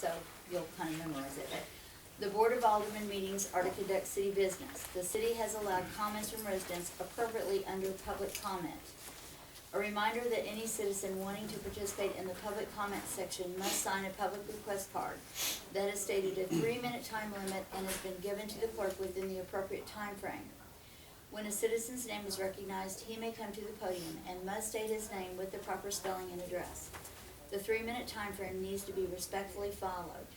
so you'll kind of memorize it. But the Board of Aldermen meetings are to conduct city business. The city has allowed comments from residents appropriately under public comment. A reminder that any citizen wanting to participate in the public comment section must sign a public request card that has stated a 3-minute time limit and has been given to the clerk within the appropriate time frame. When a citizen's name is recognized, he may come to the podium and must state his name with the proper spelling and address. The 3-minute time frame needs to be respectfully followed.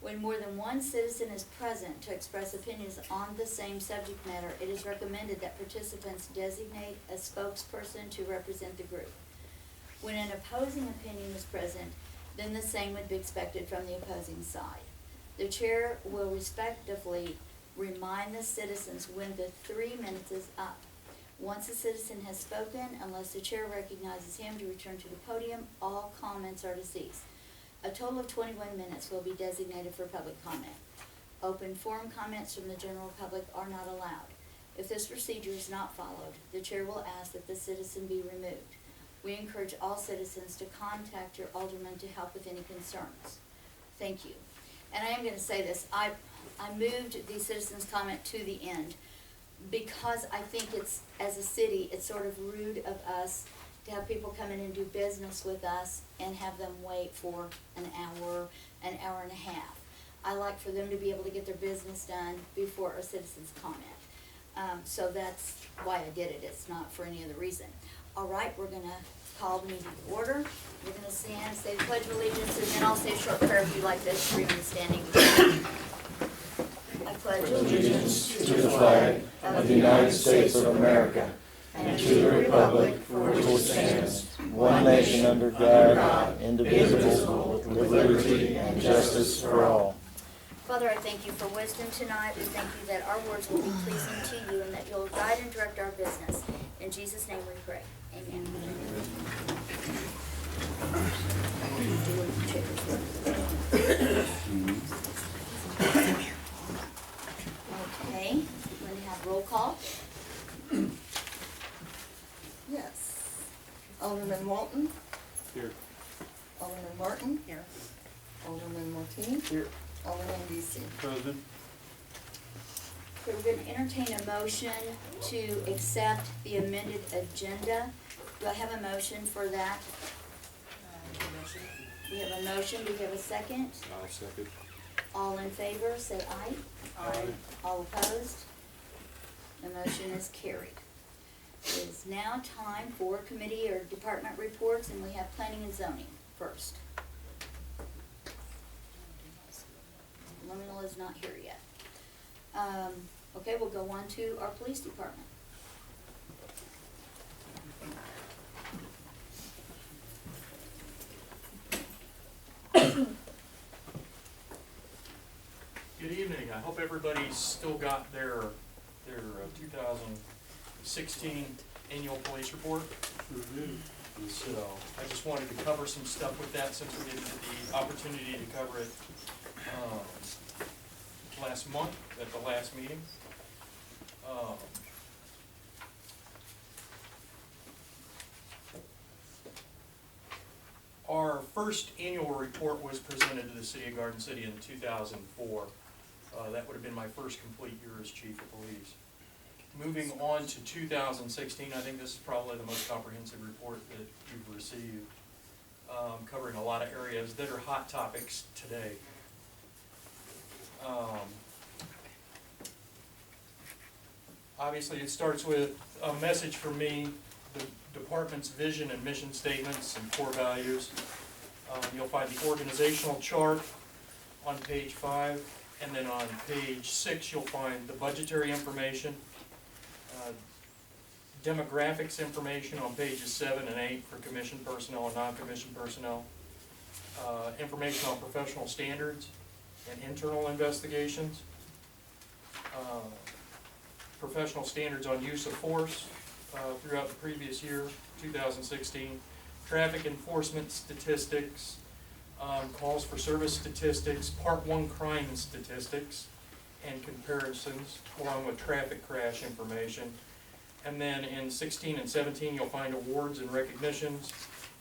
When more than one citizen is present to express opinions on the same subject matter, it is recommended that participants designate a spokesperson to represent the group. When an opposing opinion is present, then the same would be expected from the opposing side. The chair will respectively remind the citizens when the 3 minutes is up. Once a citizen has spoken, unless the chair recognizes him to return to the podium, all comments are to cease. A total of 21 minutes will be designated for public comment. Open forum comments from the general public are not allowed. If this procedure is not followed, the chair will ask that the citizen be removed. We encourage all citizens to contact your alderman to help with any concerns. Thank you. And I am going to say this, I moved the citizens' comment to the end because I think it's, as a city, it's sort of rude of us to have people come in and do business with us and have them wait for an hour and a half. I like for them to be able to get their business done before a citizen's comment. So that's why I did it. It's not for any other reason. All right, we're going to call the meeting to order. We're going to stand, say the Pledge of Allegiance, and then I'll say a short prayer if you'd like this to remain standing. I pledge allegiance to the flag of the United States of America and to the republic for which it stands, one nation under God, indivisible, with liberty and justice for all. Father, I thank you for wisdom tonight. We thank you that our words will be pleasing to you and that you'll guide and direct our business. In Jesus' name we pray. Amen. Okay, we're going to have roll call. Yes. Alderman Walton. Here. Alderman Martin. Here. Alderman Martini. Here. Alderman DC. Present. So we're going to entertain a motion to accept the amended agenda. Do I have a motion for that? We have a motion. Do we have a second? I'll second. All in favor, say aye. Aye. All opposed? The motion is carried. It is now time for committee or department reports, and we have planning and zoning first. Liminal is not here yet. Okay, we'll go on to our police department. Good evening. I hope everybody's still got their 2016 annual police report. So I just wanted to cover some stuff with that since we didn't get the opportunity to cover it last month at the last meeting. Our first annual report was presented to the City of Garden City in 2004. That would have been my first complete year as Chief of Police. Moving on to 2016, I think this is probably the most comprehensive report that you've received, covering a lot of areas that are hot topics today. Obviously, it starts with a message from me, the department's vision and mission statements and core values. You'll find the organizational chart on page 5, and then on page 6 you'll find the budgetary information, demographics information on pages 7 and 8 for commissioned personnel and non-commissioned personnel, information on professional standards and internal investigations, professional standards on use of force throughout the previous year, 2016, traffic enforcement statistics, calls for service statistics, Part 1 crime statistics and comparisons, along with traffic crash information. And then in 16 and 17 you'll find awards and recognitions,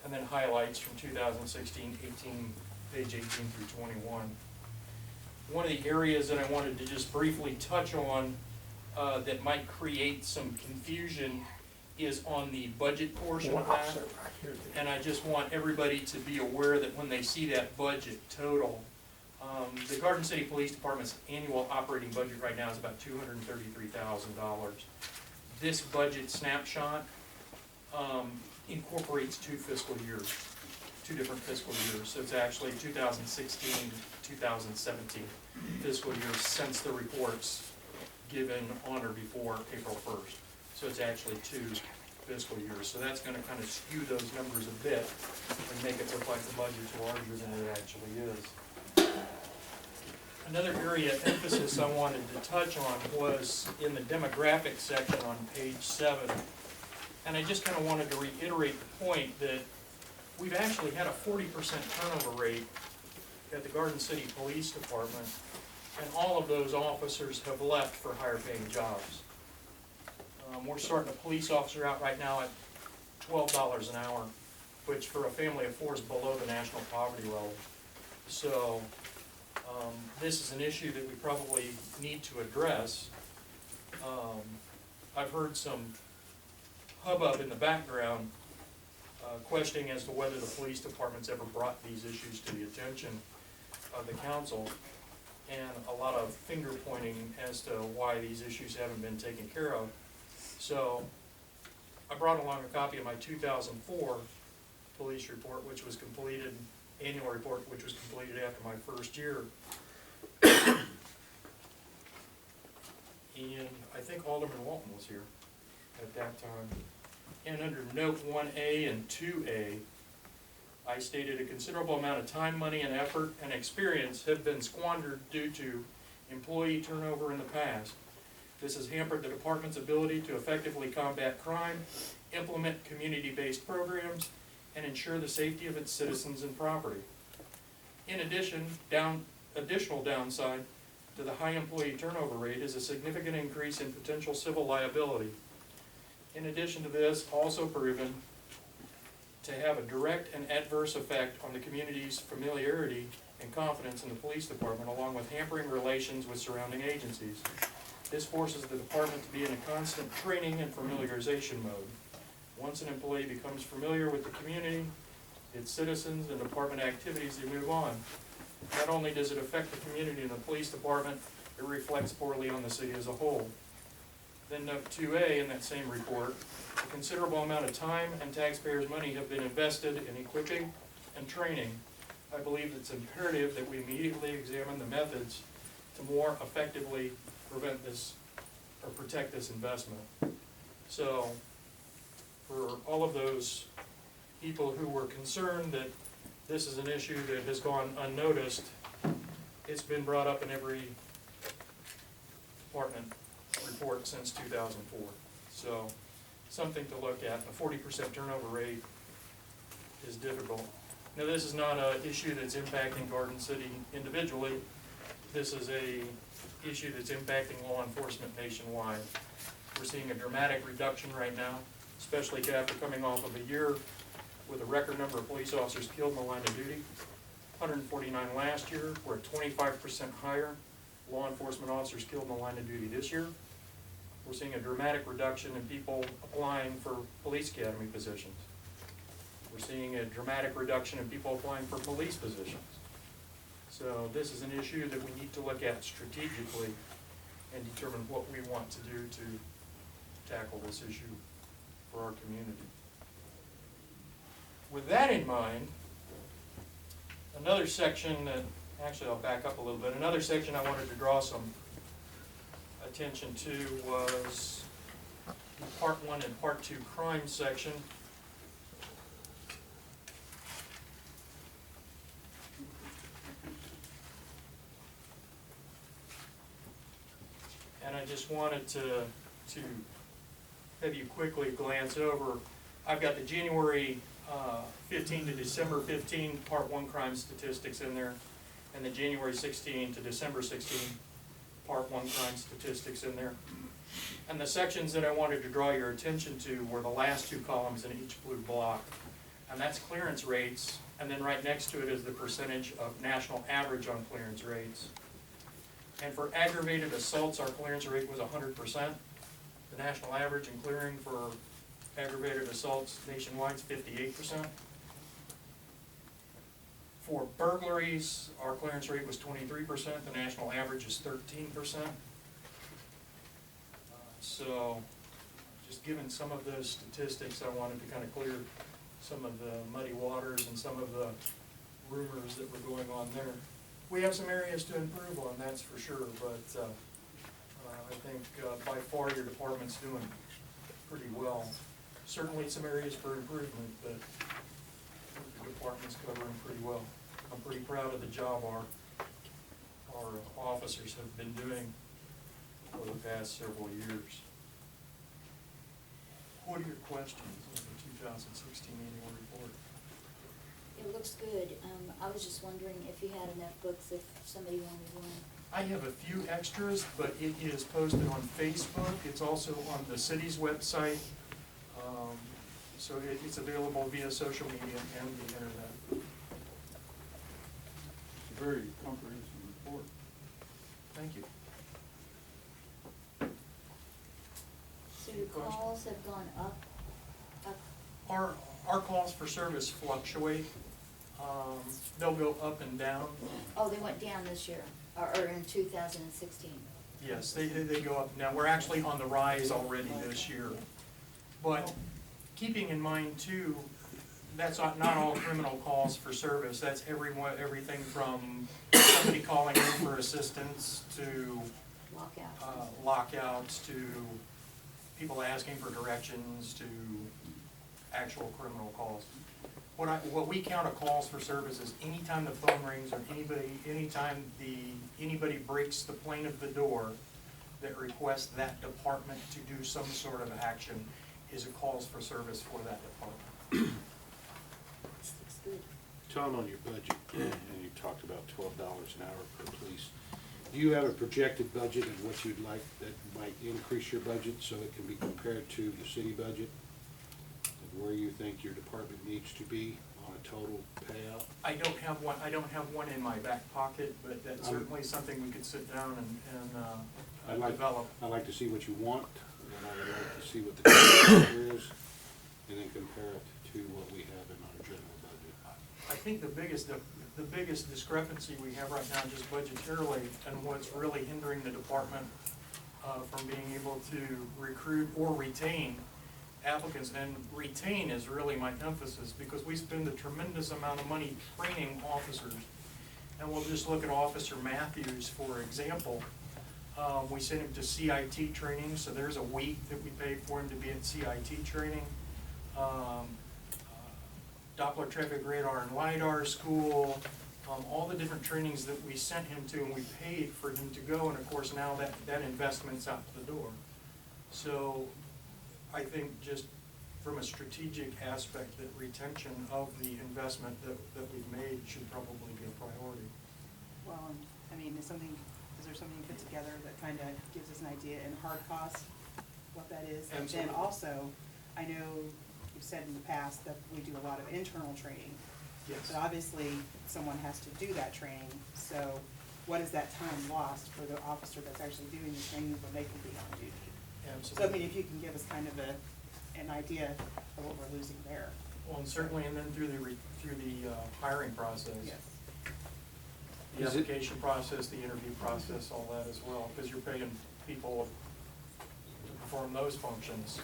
and then highlights from 2016, 18, page 18 through 21. One of the areas that I wanted to just briefly touch on that might create some confusion is on the budget portion of that. And I just want everybody to be aware that when they see that budget total, the Garden City Police Department's annual operating budget right now is about $233,000. This budget snapshot incorporates two different fiscal years. So it's actually 2016 to 2017 fiscal years since the reports given on or before April 1st. So it's actually two fiscal years. So that's going to kind of skew those numbers a bit and make it look like the budget's larger than it actually is. Another area of emphasis I wanted to touch on was in the demographics section on page 7. And I just kind of wanted to reiterate the point that we've actually had a 40% turnover rate at the Garden City Police Department, and all of those officers have left for higher paying jobs. We're starting a police officer out right now at $12 an hour, which for a family of 4 is below the national poverty level. So this is an issue that we probably need to address. I've heard some hubbub in the background questioning as to whether the police department's ever brought these issues to the attention of the council, and a lot of finger pointing as to why these issues haven't been taken care of. So I brought along a copy of my 2004 police report, which was completed, annual report, which was completed after my first year. And I think Alderman Walton was here at that time. And under note 1A and 2A, I stated a considerable amount of time, money, and effort and experience have been squandered due to employee turnover in the past. This has hampered the department's ability to effectively combat crime, implement community-based programs, and ensure the safety of its citizens and property. In addition, additional downside to the high employee turnover rate is a significant increase in potential civil liability. In addition to this, also proven to have a direct and adverse effect on the community's familiarity and confidence in the police department, along with hampering relations with surrounding agencies. This forces the department to be in a constant training and familiarization mode. Once an employee becomes familiar with the community, its citizens, and department activities, they move on. Not only does it affect the community and the police department, it reflects poorly on the city as a whole. Then note 2A in that same report, a considerable amount of time and taxpayers' money have been invested in equipping and training. I believe it's imperative that we immediately examine the methods to more effectively prevent this or protect this investment. So for all of those people who were concerned that this is an issue that has gone unnoticed, it's been brought up in every department report since 2004. So something to look at. A 40% turnover rate is difficult. Now, this is not an issue that's impacting Garden City individually. This is a issue that's impacting law enforcement nationwide. We're seeing a dramatic reduction right now, especially after coming off of a year with a record number of police officers killed in the line of duty. 149 last year. We're at 25% higher law enforcement officers killed in the line of duty this year. We're seeing a dramatic reduction in people applying for police academy positions. We're seeing a dramatic reduction in people applying for police positions. So this is an issue that we need to look at strategically and determine what we want to do to tackle this issue for our community. With that in mind, another section that, actually I'll back up a little bit, another section I wanted to draw some attention to was the Part 1 and Part 2 crime section. And I just wanted to have you quickly glance over. I've got the January 15 to December 15 Part 1 crime statistics in there, and the January 16 to December 16 Part 1 crime statistics in there. And the sections that I wanted to draw your attention to were the last two columns in each blue block. And that's clearance rates And then right next to it is the percentage of national average on clearance rates. And for aggravated assaults, our clearance rate was 100%. The national average in clearing for aggravated assaults nationwide is 58%. For burglaries, our clearance rate was 23%, the national average is 13%. So, just given some of those statistics, I wanted to kind of clear some of the muddy waters and some of the rumors that were going on there. We have some areas to improve on, that's for sure, but I think by far your department's doing pretty well. Certainly some areas for improvement, but the department's covering pretty well. I'm pretty proud of the job our officers have been doing for the past several years. What are your questions on the 2016 annual report? It looks good. I was just wondering if you had enough books if somebody wanted one. I have a few extras, but it is posted on Facebook. It's also on the city's website. So it's available via social media and the internet. It's a very comprehensive report. Thank you. So your calls have gone up? Our calls for service fluctuate. They'll go up and down. Oh, they went down this year, or in 2016? Yes, they go up and down. We're actually on the rise already this year. But keeping in mind too, that's not all criminal calls for service. That's everything from somebody calling in for assistance to lockouts to people asking for directions to actual criminal calls. What we count as calls for service is anytime the phone rings or anytime anybody breaks the plane of the door that requests that department to do some sort of action is a calls for service for that department. This looks good. Tom, on your budget, and you talked about $12 an hour per police. Do you have a projected budget of what you'd like that might increase your budget so it can be compared to the city budget? Of where you think your department needs to be on a total payout? I don't have one in my back pocket, but that's certainly something we could sit down and develop. I'd like to see what you want, and I would like to see what the current number is, and then compare it to what we have in our general budget. I think the biggest discrepancy we have right now just budgetarily and what's really hindering the department from being able to recruit or retain applicants, and retain is really my emphasis because we spend a tremendous amount of money training officers. And we'll just look at Officer Matthews, for example. We sent him to CIT training, so there's a week that we paid for him to be at CIT training. Doppler traffic radar and LiDAR school, all the different trainings that we sent him to and we paid for him to go, and of course now that investment's out the door. So I think just from a strategic aspect that retention of the investment that we've made should probably be a priority. Well, I mean, is there something you put together that kind of gives us an idea in hard costs, what that is? Absolutely. And then also, I know you've said in the past that we do a lot of internal training. Yes. But obviously, someone has to do that training, so what is that time lost for the officer that's actually doing the training when they can be on duty? Absolutely. So, I mean, if you can give us kind of an idea of what we're losing there. Well, and certainly, and then through the hiring process. Yes. The Is it- application process, the interview process, all that as well, because you're paying people to perform those functions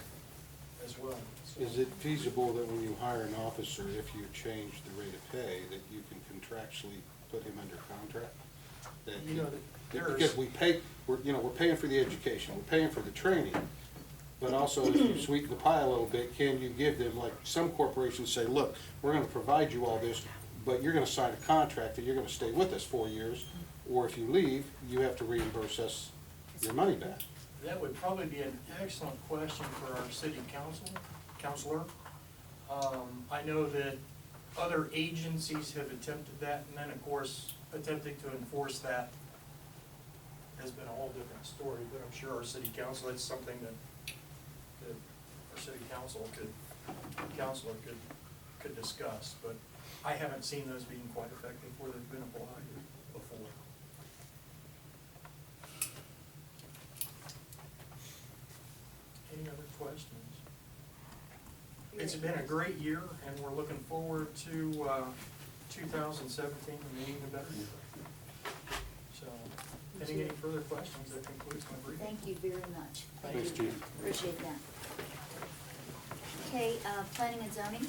as well. So- Is it feasible that when you hire an officer, if you change the rate of pay, that you can contractually put him under contract? That You know, there's. Because we're paying for the education, we're paying for the training, but also if you sweeten the pie a little bit, can you give them, like some corporations say, look, we're gonna provide you all this, but you're gonna sign a contract that you're gonna stay with us 4 years, or if you leave, you have to reimburse us your money back. That would probably be an excellent question for our city counselor. I know that other agencies have attempted that, and then of course, attempting to enforce that has been a whole different story, but I'm sure our city council, that's something that our city counselor could discuss, but I haven't seen those being quite effective where they've been applied before. Any other questions? It's been a great year, and we're looking forward to 2017 and being a better year. So, any further questions, that concludes my briefing. Thank you very much. Thanks, you. Chief. Appreciate that. Okay, planning and zoning.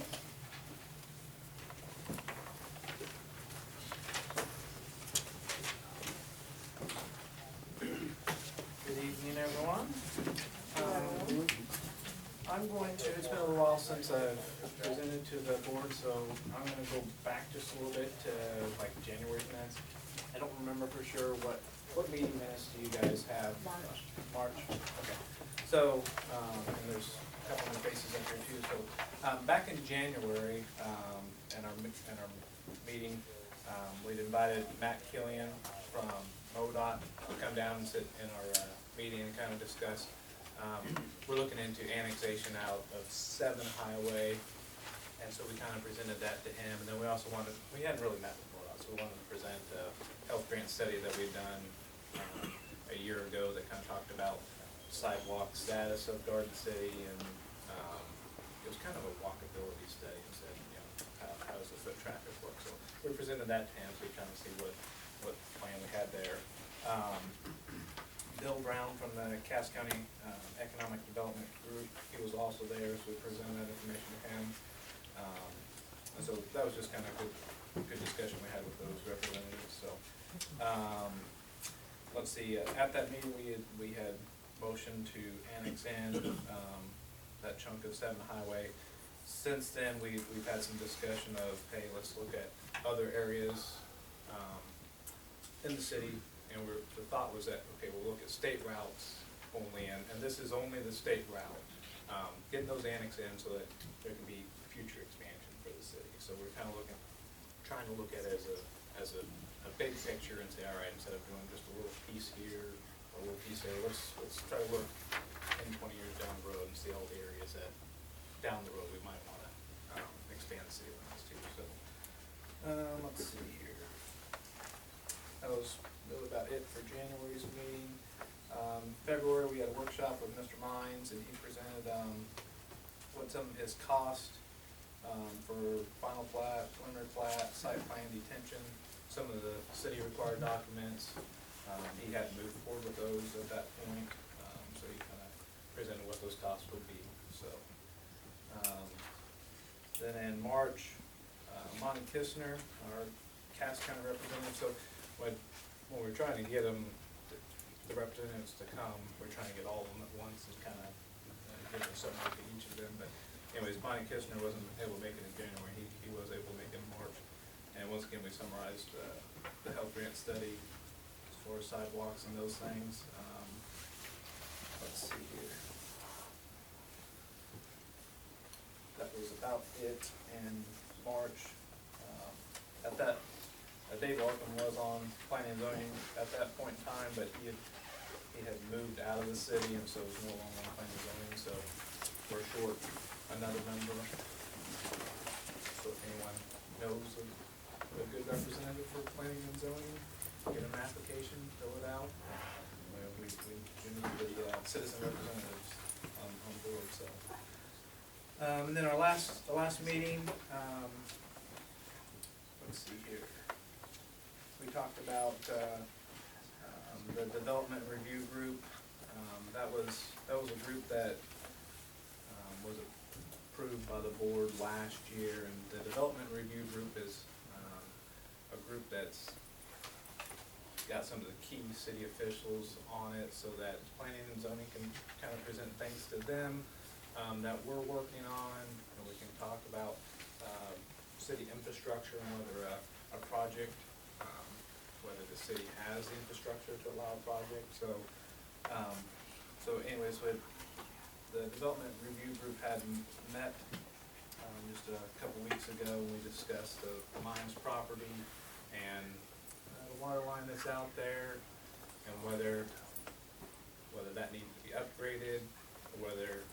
Good evening, everyone. I'm going to, it's been a little while since I've presented to the board, so I'm gonna go back just a little bit to like January minutes. I don't remember for sure what meeting minutes do you guys have? March. March, okay. So, and there's a couple of faces up here too, so, back in January, in our meeting, we'd invited Matt Killian from MoDOT to come down and sit in our, meeting and kind of discuss. We're looking into annexation out of 7 Highway, and so we kind of presented that to him, and then we also we hadn't really met with MoDOT, so we wanted to present a health grant study that we'd done a year ago that kind of talked about sidewalk status of Garden City, and it was kind of a walkability study, and said, you know, how does the foot traffic work? So we presented that to him, so we kind of see what plan we had there. Bill Brown from the Cass County Economic Development Group, he was also there, so we presented that information to him. And so that was just kind of a good discussion we had with those representatives. So let's see, at that meeting we had motion to annex in that chunk of 7 Highway. Since then, we've had some discussion of, hey, let's look at other areas in the city. And the thought was that, okay, we'll look at state routes only, and this is only the state route. Getting those annexed in so that there can be future expansion for the city. So we're kind of trying to look at it as a big picture and say, all right, instead of doing just a little piece here or a little piece there, let's try to look 10, 20 years down the road and see all the areas that down the road we might want to expand the city limits to. So let's see here. That was really about it for January's meeting. February, we had a workshop with Mr. Mines, and he presented what some of his cost for final plat, preliminary plat, site plan detention, some of the city required documents. He hadn't moved forward with those at that point, so he kind of presented what those costs would be. So then in March, Monty Kistner, our Cass County representative, so when we're trying to get them, the representatives to come, we're trying to get all of them at once and kind of give them some look at each of them. But anyways, Monty Kistner wasn't able to make it in January. He was able to make it in March. And once again, we summarized the health grant study as far as sidewalks and those things. Let's see here. That was about it in March. Dave Larkin was on planning and zoning at that point in time, but he had moved out of the city, and so was no longer on planning and zoning, so we're short another member. So if anyone knows of a good representative for planning and zoning, get an application, fill it out. We need the citizen representatives on board, so. And then our last meeting, let's see here. We talked about the development review group. That was a group that was approved by the board last year, and the development review group is a group that's got some of the key city officials on it, so that planning and zoning can kind of present things to them that we're working on, and we can talk about city infrastructure and whether a project, whether the city has the infrastructure to allow a project. So anyways, with the development review group had met just a couple weeks ago, and we discussed the mines property and the water line that's out there, and whether that needed to be upgraded, or whether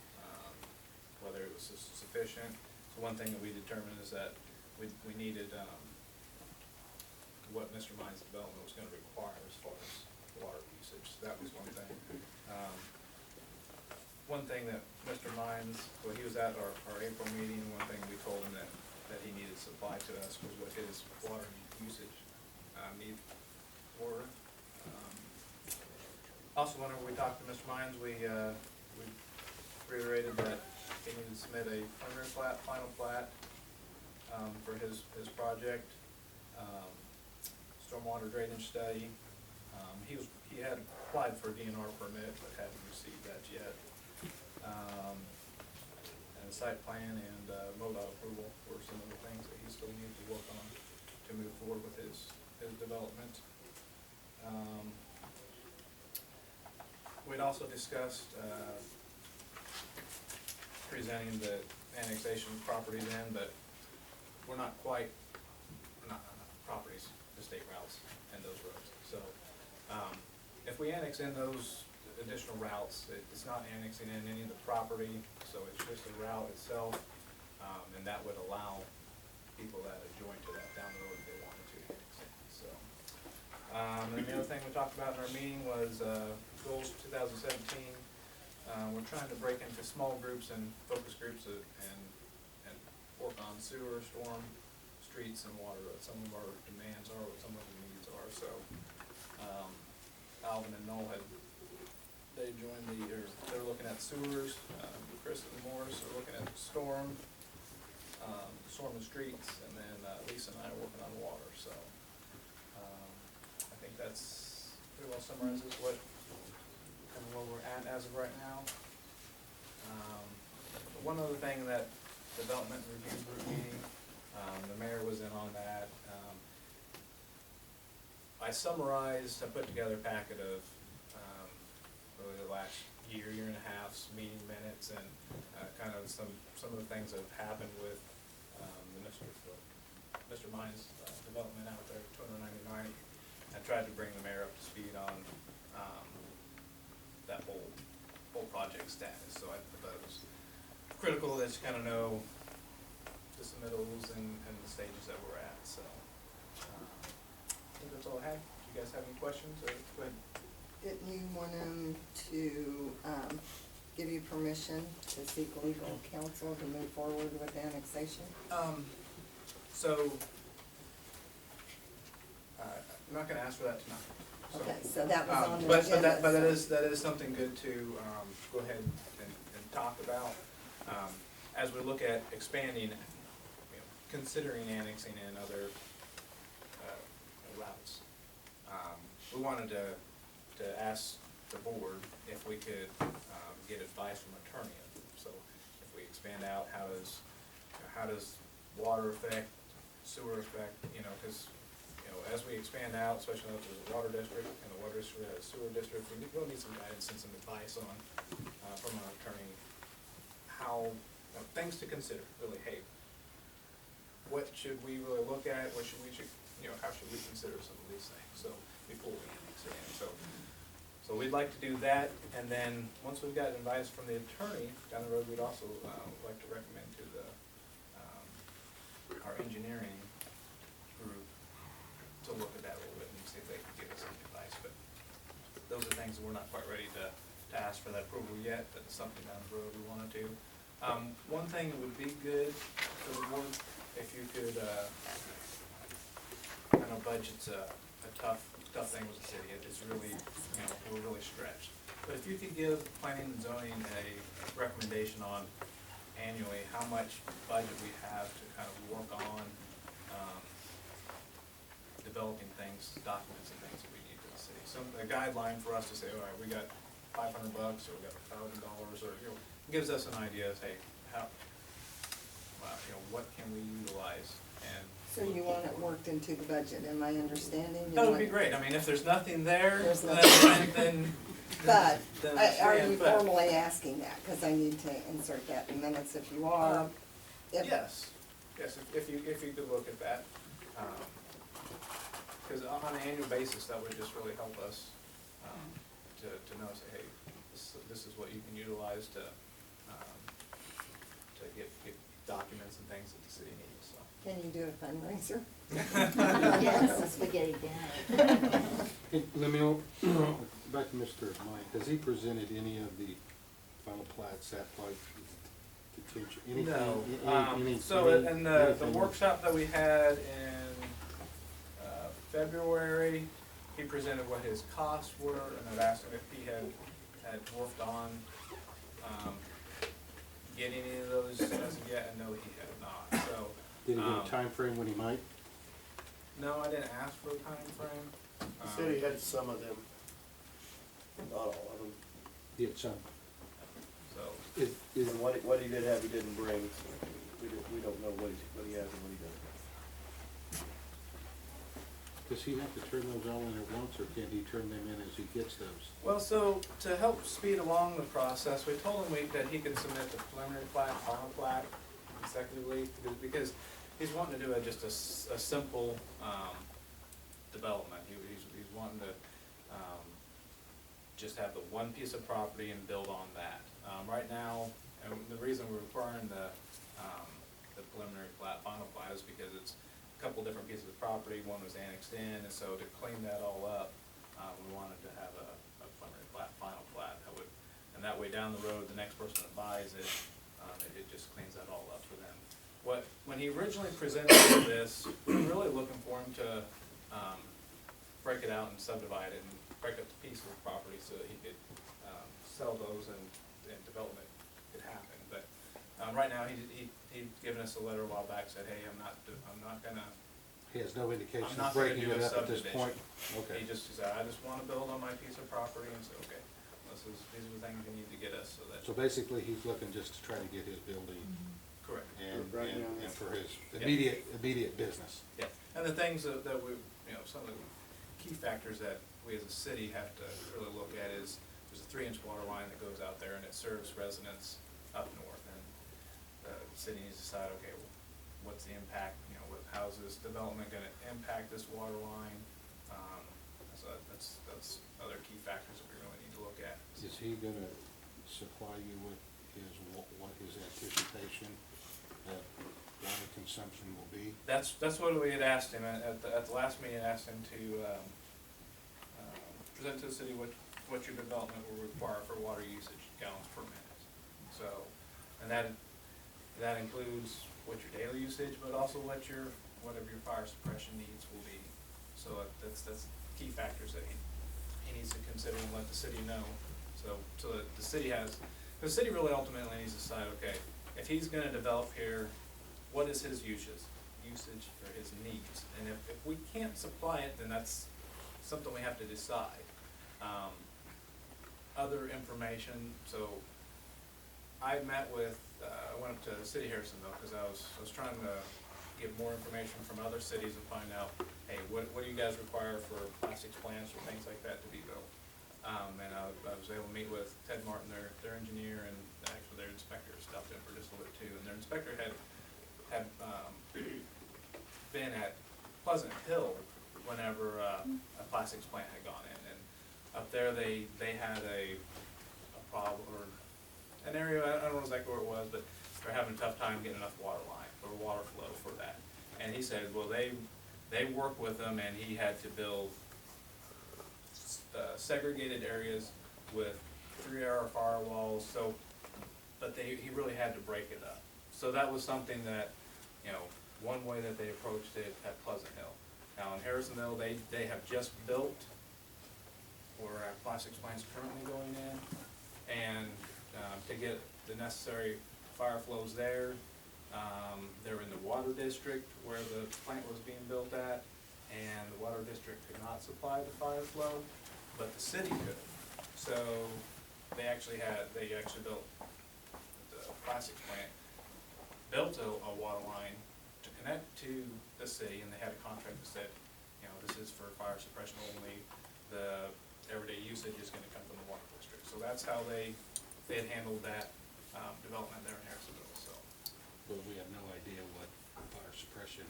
it was sufficient. So one thing that we determined is that we needed, what Mr. Mine's development was gonna require as far as water usage, so that was one thing. One thing that Mr. Mines, well, he was at our April meeting, one thing we told him that he needed to supply to us was what his water usage, need were. Also, whenever we talked to Mr. Mines, we reiterated that he needed to submit a preliminary plat, final plat, for his project, stormwater drainage study. He had applied for a DNR permit, but hadn't received that yet. And a site plan and, MoDOT approval were some of the things that he still needs to work on to move forward with his development. We'd also discussed, presenting the annexation properties in, but we're not quite, not properties, the state routes and those roads. So, if we annex in those additional routes, it's not annexing in any of the property, so it's just the route itself, and that would allow people that adjoin to that down the road if they wanted to annex in, so. And the other thing we talked about in our meeting was, goals for 2017. We're trying to break into small groups and focus groups and work on sewer, storm, streets, and water, what some of our demands are, what some of the needs are, so. Alvin and Noel they joined they're looking at sewers, Chris and Morris are looking at storm and streets, and then Lisa and I are working on water, so. I think that's pretty well summarizes where we're at as of right now. One other thing, that development review group meeting, the mayor was in on that. I put together a packet of really the last year and a half's meeting minutes and kind of some of the things that have happened with the Mr. Mine's development out there, 299. I tried to bring the mayor up to speed on that whole project status, so I thought it was critical that you kind of know the submittals and the stages that we're at, so. I think that's all I had. Do you guys have any questions, or go ahead? Didn't you want him to, give you permission to seek legal counsel to move forward with annexation? So, I'm not gonna ask for that tonight. So, Okay, so that was on the but agenda. that is something good to, go ahead and talk about. As we look at expanding, considering annexing in other, routes. We wanted to ask the board if we could, get advice from an attorney. So if we expand out, how does water affect, sewer affect, cause, as we expand out, especially if there's a water district and the water district has a sewer district, we'll need some guidance and some advice on, from our attorney, how, things to consider, really, hey, what should we really look at, how should we consider some of these things, so, before we annex it in, so we'd like to do that, and then, once we've got advice from the attorney down the road, we'd also, like to recommend to our engineering group to look at that a little bit and see if they can give us some advice, but those are things that we're not quite ready to ask for that approval yet, but it's something down the road we wanted to. One thing that would be good for the board, if you could, I know budget's a tough thing with the city. It's really, we're really stretched. But if you could give planning and zoning a recommendation on annually how much budget we have to kind of work on, developing things, documents and things that we need for the city. A guideline for us to say, all right, we got $500 or we got $1,000, or, gives us an idea of, hey, how, what can we utilize, and. So you want it worked into the budget, am I understanding? You That would want- be great. I mean, if there's nothing there, There's then, nothing. But, then are yeah, you but- formally asking that? Cause I need to insert that in minutes if you are. If- Yes, if you could look at that, because on an annual basis, that would just really help us, to know, say, hey, this is what you can utilize to get documents and things that the city needs, so. Can you do a fundraiser? Yes, a spaghetti dinner. Hey, let me, back to Mr. Mike, has he presented any of the final plats, that like detention, anything? No, so any- in the anything? workshop that we had in, February, he presented what his costs were, and I'd asked him if he had worked on, getting any of those as of yet, and no, he had not, so. Did he give a time frame when he might? No, I didn't ask for a time frame. He said he had some of them, not all of them. He had some. So, Is, And what he did have, he didn't bring, so we don't know what he has and what he doesn't. does he have to turn those all in at once, or can he turn them in as he gets those? well, so to help speed along the process, we told him that he could submit the preliminary plat, final plat consecutively, because he's wanting to do just a simple, development. He's wanting to, just have the one piece of property and build on that. Right now, and the reason we're requiring the preliminary plat, final plat is because it's a couple different pieces of property. One was annexed in, and so to clean that all up, we wanted to have a preliminary plat, final plat. And that way down the road, the next person that buys it, it just cleans that all up for them. When he originally presented this, we were really looking for him to, break it out and subdivide it and break up the pieces of property so that he could, sell those and development could happen. But, right now, he'd given us a letter a while back, said, hey, I'm not gonna, He has no indication I'm of not gonna breaking do it a up at this subdivision. point? Okay. he said, I just wanna build on my piece of property, and said, okay, these are the things you need to get us, so that. So basically, he's looking just to try to get his building Correct. and, Right now, and for his Yeah. immediate business. Yeah, and the things that we, some of the key factors that we as a city have to really look at is, there's a 3-inch water line that goes out there and it serves residents up north, and the city needs to decide, okay, well, what's the impact, how's this development gonna impact this water line? So that's other key factors that we really need to look at. Is he gonna supply you with what his anticipation that water consumption will be? That's what we had asked him, at the last meeting, I asked him to, present to the city what your development will require for water usage gallons per minute. So, and that includes what your daily usage, but also whatever your fire suppression needs will be. So that's key factors that he needs to consider and let the city know. So that the city really ultimately needs to decide, okay, if he's gonna develop here, what is his usage or his needs? And if we can't supply it, then that's something we have to decide. Other information, so I met with, I went up to the city of Harrisonville, because I was trying to get more information from other cities and find out, hey, what do you guys require for plastics plants or things like that to be built? And I was able to meet with Ted Martin, their engineer, and actually their inspector stopped in for just a little bit too. And their inspector had been at Pleasant Hill whenever a plastics plant had gone in. And up there, they had a problem, or an area, I don't know exactly where it was, but they're having a tough time getting enough water line, or water flow for that. And he said, well, they worked with them, and he had to build segregated areas with 3-hour firewalls, but he really had to break it up. So that was something that, one way that they approached it at Pleasant Hill. Now in Harrisonville, they have just built, or have plastics plants currently going in, and to get the necessary fire flows there, they're in the water district where the plant was being built at, and the water district could not supply the fire flow, but the city could. So they actually built, the plastics plant built a water line to connect to the city, and they had a contract that said, this is for fire suppression only, the everyday usage is gonna come from the water district. So that's how they had handled that development there in Harrisonville, so. But we have no idea what fire suppression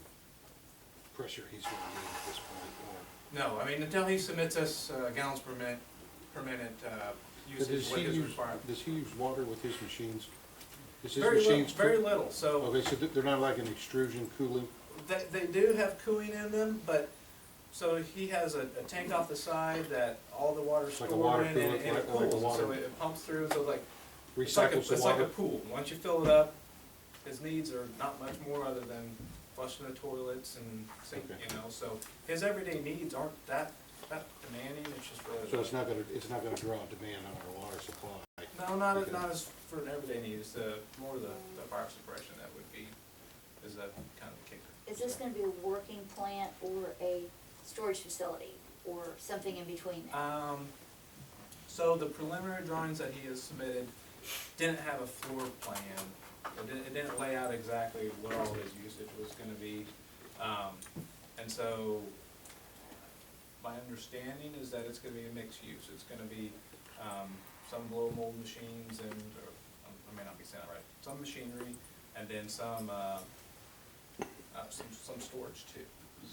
pressure he's gonna need at this point, or. No, I mean, until he submits us gallons per minute usage, what is required. Does he use water with his machines? Is his Very little, machines very little, so. Okay, so they're not like an extrusion cooling? They do have cooling in them, but, so he has a tank off the side that all the water's Like a stored water in, cooler, and it like the cools, water- so it pumps through, so like, it's like Recycles the it's like a water. pool. Once you fill it up, his needs are not much more other than flushing the toilets and sink, Okay. you know, so his everyday needs aren't that demanding, it's just really. So it's not gonna draw demand on our water supply. No, not Okay. as for an everyday need, it's more the fire suppression that would be, is that kind of the kicker. Is this gonna be a working plant or a storage facility, or something in between there? So the preliminary drawings that he has submitted didn't have a floor plan. It didn't lay out exactly what all his usage was gonna be. And so my understanding is that it's gonna be a mixed use. It's gonna be, some blow mold machines and, or, I may not be saying it right, some machinery, and then some storage too.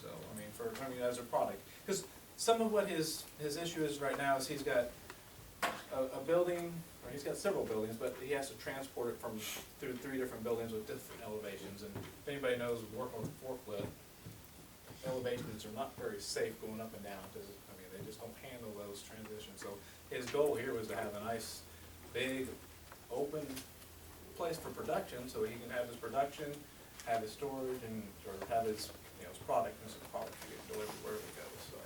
So, I mean, as a product, because some of what his issue is right now is he's got a building, or he's got several buildings, but he has to transport it through 3 different buildings with different elevations, and if anybody knows working with a forklift, elevations are not very safe going up and down, because, they just don't handle those transitions. So his goal here was to have a nice, big, open place for production, so he can have his production, have his storage, and, or have his, his product, and his product to get delivered wherever it goes, so.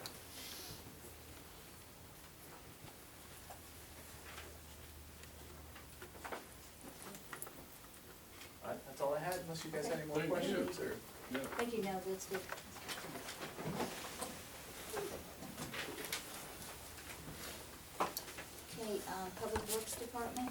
All right, that's all I had, unless you guys had any more Thank you. questions, or? Yeah. Thank you, no, that's good. Okay, Public Works Department?